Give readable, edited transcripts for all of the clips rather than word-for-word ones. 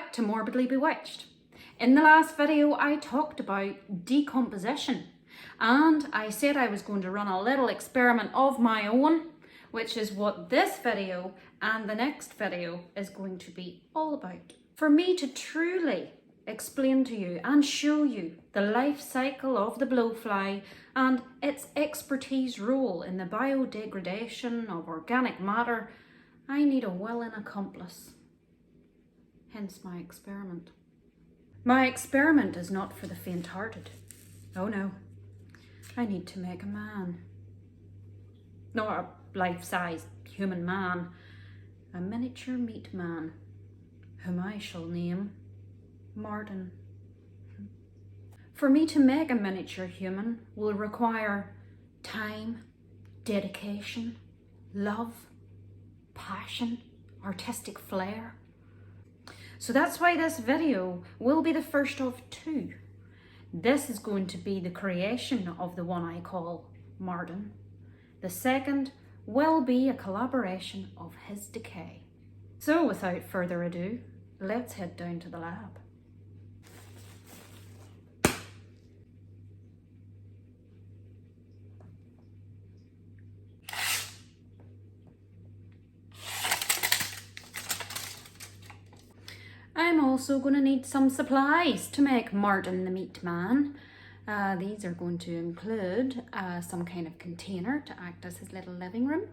back to Morbidly Bewitched. In the last video I talked about decomposition and I said I was going to run a little experiment of my own, which is what this video and the next video is going to be all about. For me to truly explain to you and show you the life cycle of the blowfly and its expertise role in the biodegradation of organic matter, I need a willing accomplice. Hence my experiment. My experiment is not for the faint-hearted. Oh no, I need to make a man. Not a life-size human man, a miniature meat man, whom I shall name Martin. For me to make a miniature human will require time, dedication, love, passion, artistic flair. So that's why this video will be the first of two. This is going to be the creation of the one I call Martin. The second will be a collaboration of his Decay. So without further ado, let's head down to the lab. I'm also going to need some supplies to make Martin the Meat Man. These are going to include some kind of container to act as his little living room,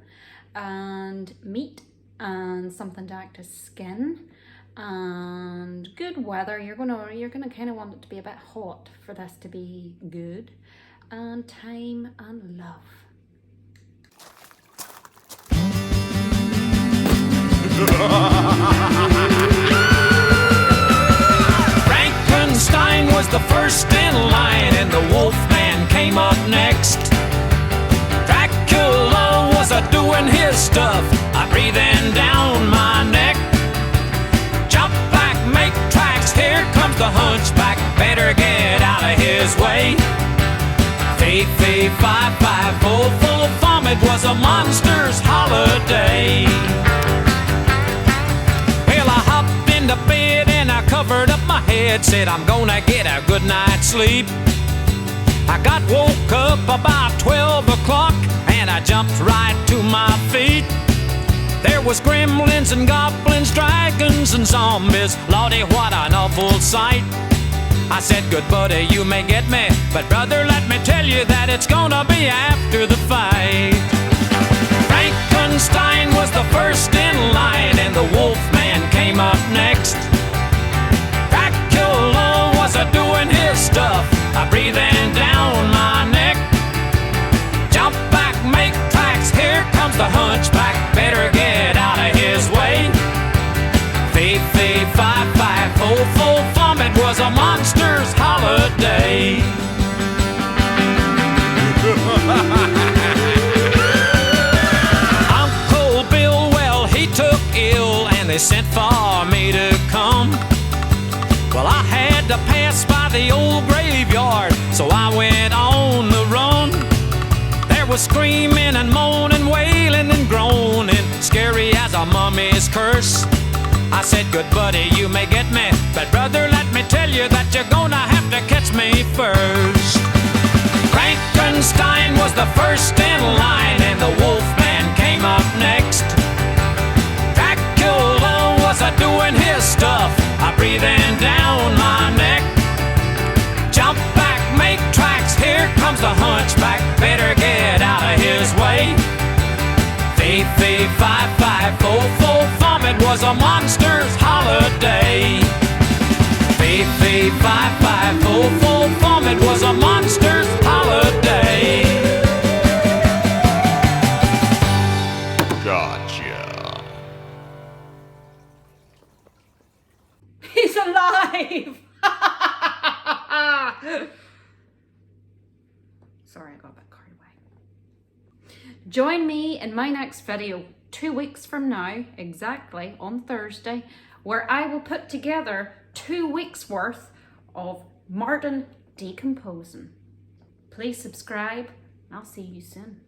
and meat, and something to act as skin, and good weather. You're gonna kind of want it to be a bit hot for this to be good, and time and love. Frankenstein was the first in line, and the Wolfman came up next. Dracula was a-doing his stuff, breathing down my neck. Jump back, make tracks, here comes the hunchback, better get out of his way. Fee, fee, fi, fi, full, full vomit was a monster's holiday. Well, I hopped into bed and I covered up my head, said I'm gonna get a good night's sleep. I got woke up about 12 o'clock and I jumped right to my feet. There was gremlins and goblins, dragons and zombies. Lordy, what an awful sight. I said, good buddy, you may get me, but brother, let me tell you that it's gonna be after the fight. Frankenstein was the first in line, and the Wolfman came up next. Dracula was a-doing his stuff, breathing down my neck. Jump back, make tracks, here comes the hunchback, better get out of his way. Fee, fee, fi, fi, full, full vomit was a monster's holiday. Uncle Bill, well, he took ill and they sent for me to come. Well, I had to pass by the old graveyard, so I went on the run. There was screaming and moaning, wailing and groaning, scary as a mummy's curse. I said, good buddy, you may get me, but brother, let me tell you that you're gonna have to catch me first. Frankenstein was the first in line, and the Wolfman came up next. Dracula was a-doing his stuff, breathing down my neck. Jump back, make tracks, here comes the hunchback, better get out of his way. Fee, fee, fi, fi, full, full vomit was a monster's holiday. Fee, fee, fi, fi, full, full vomit was a monster's holiday. Gotcha. He's alive! Sorry, I got a bit carried away. Join me in my next video 2 weeks from now, exactly on Thursday, where I will put together 2 weeks worth of Martin decomposing. Please subscribe, and I'll see you soon.